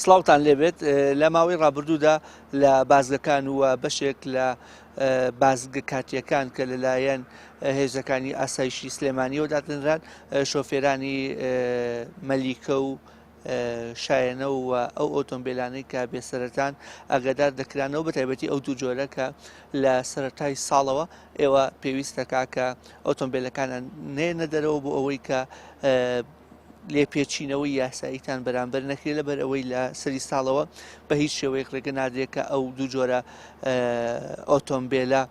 سڵاوتان لێبێت لە ماوەی ڕابردوودا لە بازگەکان و بەشێک لە بازگە کاتیەکان کە لەلایەن هێزەکانی ئاسایشی سلێمانیەوە دادنران شۆفێرانی مەلیکە و شایەنە و ئەو ئۆتۆمبیلانەی کە بێسەرەتان ئاگادار دەکرانەوە بە تایبەتی ئەو دوو جۆرە کە لە سەرەتای ساڵەوە ئێوە پێویستەکە کە ئۆتۆمبیلەکانە نێنە دەرەوە بۆ ئەوەی کە لێپێچینەوەی یاساییتان بەرامبەر نەکرێت لەبەر ئەوەی لە سەری ساڵەوە بە هیچ شێوەیەک ڕێگە نادرێت کە ئەو دوو جۆرە ئۆتۆمبیلە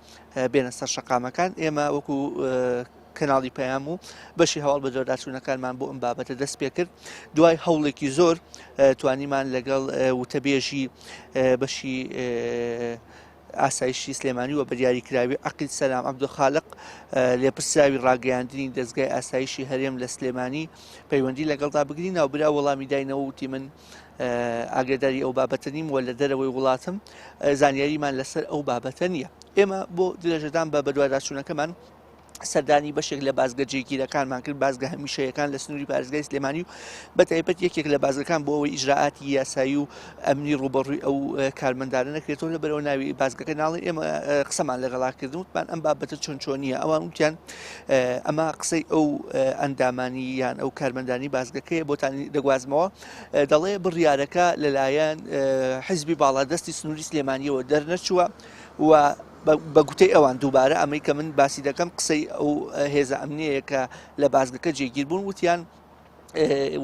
بێنە سەر شەقامەکان. ئێمە وەکو کەناڵی پەیام و بەشی هەواڵ بە جۆرداچوونەکانمان بۆ ئەم بابەتە دەست پێ کرد. دوای هەوڵێکی زۆر توانیمان لەگەڵ وتەبێژی بەشی ئاسایشی سلێمانی و بە دیاریکراوی عەقیل سەلام عەبدولخالق لێپرسراوی ڕاگەیاندنی دەستگای ئاسایشی هەرێم لە سلێمانی پەیوەندی لەگەڵدا بگرین و برا وەڵامی داینەوە وتی من ئاگاداری ئەو بابەتە نیم وە لە دەرەوەی وڵاتم زانیاریمان لەسەر ئەو بابەتە نییە. ئێمە بۆ درێژەدان بە بەدواداچوونەکەمان سەردانی بەشێک لە بازگە جێگیرەکانمان کرد، بازگە هەمیشەیەکان لە سنووری پارێزگای سلێمانی و بە تایبەت یەکێک لە بازگەکان بۆ ئەوەی ئیجراعاتی یاسایی و ئەمنی ڕوبەڕووی ئەو کارمەندانە نەکرێتەوە لەبەرەوە ناوی بازگەکە ناڵێن. ئێمە قسەمان لەگەڵا کردن وتمان ئەم بابەتە چۆنیە، ئەوان وتیان ئەمە قسەی ئەو ئەندامانی یان ئەو کارمەندانی بازگەکەیە بۆتانی دەگوازمەوە. دەڵێ بڕیارەکە لەلایەن حیزبی باڵادەستی سنووری سلێمانیەوە دەرنەچووە و بە گوتەی ئەوان دووبارە ئەمەی کە من باسی دەکەم قسەی ئەو هێزە ئەمنیەیە کە لە بازگەکە جێگیر بوون وتیان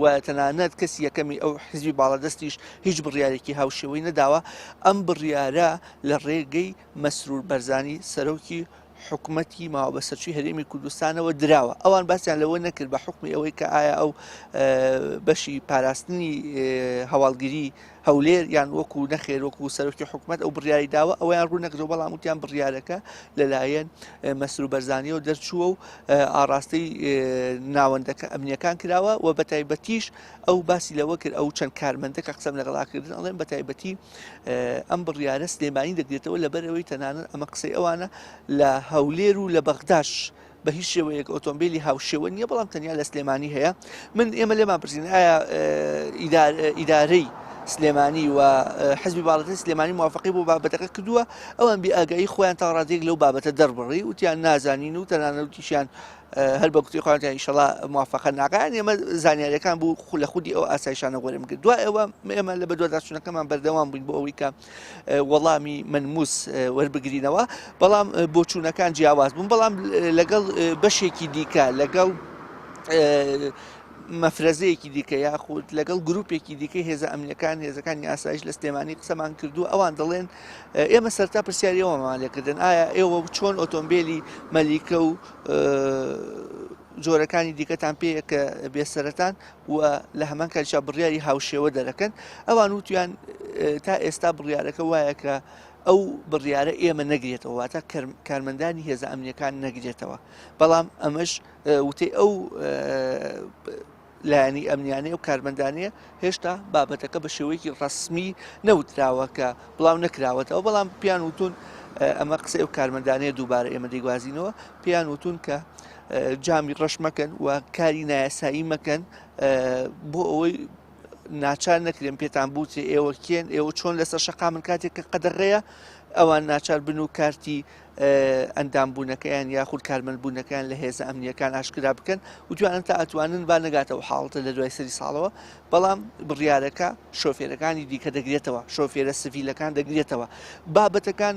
و تەنانەت کەسی یەکەمی ئەو حیزبی باڵادەستیش هیچ بڕیارێکی هاوشێوەی نەداوە. ئەم بڕیارە لە ڕێگەی مەسرور بەرزانی سەرۆکی حکوومەتی ماوە بەسەرچووی هەرێمی کوردستانەوە دراوە. ئەوان باسییان لەوە نەکرد بە حکمی ئەوەی کە ئایا ئەو بەشی پاراستنی هەواڵگیری هەولێر یان وەکو نەخێر وەکو سەرۆکی حکوومەت ئەو بڕیاری داوە ئەویان ڕوو نەکردەوە، بەڵام وتیان بڕیارەکە لەلایەن مەسرور بەرزانیەوە دەرچووە و ئاڕاستەی ناوەندەکە ئەمنیەکان کراوە و بە تایبەتیش ئەو باسی لەوە کرد ئەو چەند کارمەندە کە قسەم لەگەڵاکردن ئەڵێن بە تایبەتی ئەم بڕیارە سلێمانی دەگرێتەوە لەبەرەوەی تەنانەت ئەمە قسەی ئەوانە لە هەولێر و لە بەغداش بە هیچ شێوەیەک ئۆتۆمبیلی هاوشێوە نییە، بەڵام تەنیا لە سلێمانی هەیە. من ئێمە لێمان پرسین ئایا ئیدارەی سلێمانی و حزبی باڵەتی سلێمانی موافقی بۆ بابەتەکە کردووە ئەوان بێئاگایی خۆیان تا ڕادێک لەو بابەتە دەربڕی وتیان نازانین و تەنانەت وتیشیان هەر بە گوتی خۆیان ئینشەڵا موافقە ناکەیان. ئێمە زانیاریەکان بوو لە خودی ئەو ئاسایشانە وەرم کرد. دوای ئەوە ئێمە لە بەدواداچوونەکەمان بەردەوام بووین بۆ ئەوەی کە وەڵامی منموس وەربگرینەوە، بەڵام بۆچوونەکان جیاواز بوون، بەڵام لەگەڵ بەشێکی دیکە لەگەڵ مەفرەزەیەکی دیکە یاخود لەگەڵ گروپێکی دیکەی هێزە ئەمنیەکان هێزەکانی ئاسایش لە سلێمانی قسەمان کردو. ئەوان دەڵێن ئێمە سەرتا پرسیاری ئەوەمان لێکردن ئایا ئێوە چۆن ئۆتۆمبیلی مەلیکە و جۆرەکانی دیکەتان پێیە کە بێسەرەتان و لە هەمان کاریشا بڕیاری هاوشێوە دەرەکەن. ئەوان وتیان تا ئێستا بڕیارەکە وایە کە ئەو بڕیارە ئێمە نەگرێتەوە، واتە کارمەندانی هێزە ئەمنیەکان نەگرێتەوە، بەڵام ئەمەش وتەی ئەو لایەنی ئەمنیانەیە و کارمەندانەیە هێشتا بابەتەکە بە شێوەیەکی ڕەسمی نەوتراوە کە بڵاو نەکراوەتەوە، بەڵام پیان وتون ئەمە قسەی ئەو کارمەندانەیە دووبارە ئێمە دەیگوازینەوە، پیان وتون کە جامی ڕەش مەکەن و کاری نایاسایی مەکەن بۆ ئەوەی ناچار نەکرێن پێتان بوتێ ئێوە کێن ئێوە چۆن لەسەر شەقامن کاتێک کە قەدەغەیە ئەوان ناچار بن و کارتی ئەندام بوونەکەیان یاخود کارمەند بوونەکەیان لە هێزە ئەمنیەکان ئاشکرا بکەن و توانن تا ئەتوانن با نەگاتەوە حاڵەتە لە دوای سەری ساڵەوە، بەڵام بڕیارەکە شۆفێرەکانی دیکە دەگرێتەوە، شۆفێرە سڤیلەکان دەگرێتەوە. بابەتەکان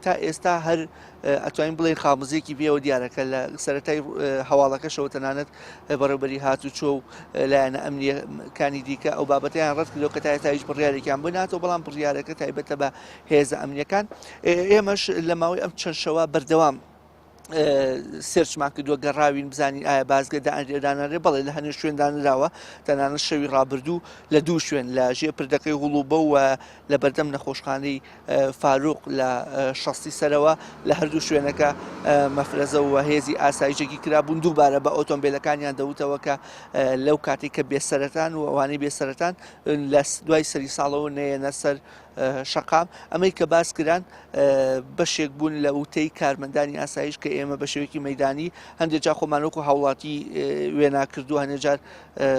تا ئێستا هەر ئەتوانین بڵێن خامزێکی پێوە دیارەکە لە سەرەتای هەواڵەکەشەوە تەنانەت بەڕێوەبەری هاتوچۆ و لایەنە ئەمنیەکانی دیکە ئەو بابەتیان ڕەت کردەوە کە تا ئێستا هیچ بڕیارێکیان بناتەوە، بەڵام بڕیارەکە تایبەتە بە هێزە ئەمنیەکان. ئێمەش لە ماوەی ئەم چەند شەوە بەردەوام سێرچمان کردووە گەڕاوین بزانین ئایا بازگە دانرێ بەڵێ لە هەنێ شوێندانراوە، تەنانەت شەوی ڕابردوو لە دوو شوێن لە ژێ پردەکەی غوڵوبە و لە بەردەم نەخۆشخانەی فاروق لە شەستی سەرەوە لە هەردوو شوێنەکە مەفرەزە و هێزی ئاسایشێکی کرابوون دووبارە بە ئۆتۆمبیلەکانیان دەوتەوە کە لەو کاتێک کە بێسەرەتان و ئەوانەی بێسەرەتان لە دوای سەری ساڵەوە نەیەنە سەر شقام ئەمەی کە باس کران بەشێک بوون لە وتەی کارمەندانی ئاسایش کە ئێمە بە شێوەیەکی مەدانی هەندێک جا خۆمانۆکو هاوڵاتی وێنا کردو هەنێجار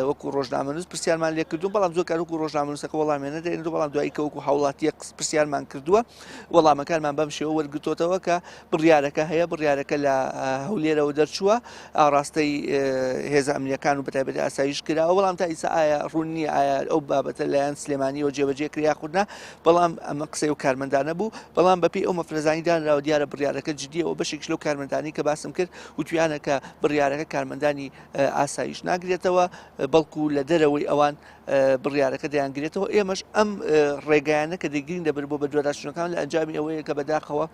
وەکو ڕۆژنامەنووس پرسیارمان لێ کردو بەڵام زۆر کار وەکو ڕۆژنامەنووسەکە وەڵامێنە دێن بەڵام دوایی کە وەکو هاوڵاتیە پرسیارمان کردووە وەڵامەکانمان بەم شێوە وەرگتوتەوە کە بڕیارەکە هەیە بڕیارەکە لە هەولێرەوە دەرچووە ئاڕاستەی هێز ئەمنیەکان و بەتایبەتی ئاسایش کراوە بەڵام تا ئیسا ئایا ڕوون نییە ئایا ئەو بابەتە لایەن سلێمانیەوە جێبەجێ کریا خودنا بەڵام ئەمە قسەی و کارمەندانە بوو بەڵام بەپی ئەو مەفرەزانیدانراوە دیارە بڕیارەکە جددیەوە بەشێک لەو کارمەندانی کە باسم کرد وتویانەکە بڕیارەکە کارمەندانی ئاسایش ناگرێتەوە بەڵکو لە دەرەوەی ئەوان بڕیارەکە دەیانگرێتەوە ئێمەش ئەم ڕێگایانە کە دەگرین دەبر بۆ بە دووەداشتنەکان لە ئەنجامی ئەوەیە کە بەداخەوە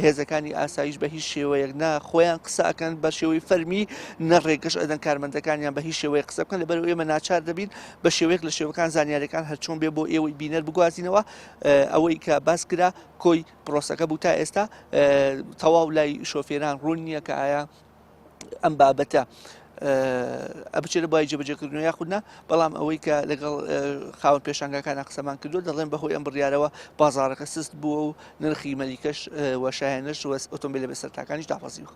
هێزەکانی ئاسایش بە هیچ شێوەیەک خۆیان قسەکەن بە شێوەی فەرمی نەڕێگەش ئەدەن کارمەندەکانیان بە هیچ شێوەیە قسە بکەن لەبەرەوە ئێمە ناچار دەبین بە شێوەیەک لە شێوەکان زانیاریەکان هەرچۆن بێ بۆ ئێوەی بینەر بگوازینەوە ئەوەی کە باس کرا کۆی پرۆسەکە بوو تا ئێستا تەواو لای شۆفێران ڕوون نییە کە ئایا ئەم بابەتە ئەبچێرە بای جێبەجێکردنەوە یاخودنا بەڵام ئەوەی کە لەگەڵ خاوەن پێشانگاکانە قسەمان کردو دەڵێن بەهۆی ئەم بڕیارەوە بازاڕەکە سست بووە و نرخی مەلیکەش وەشایەنش و ئۆتۆمبیلە بەسەرتاکانیش داپەزیوە.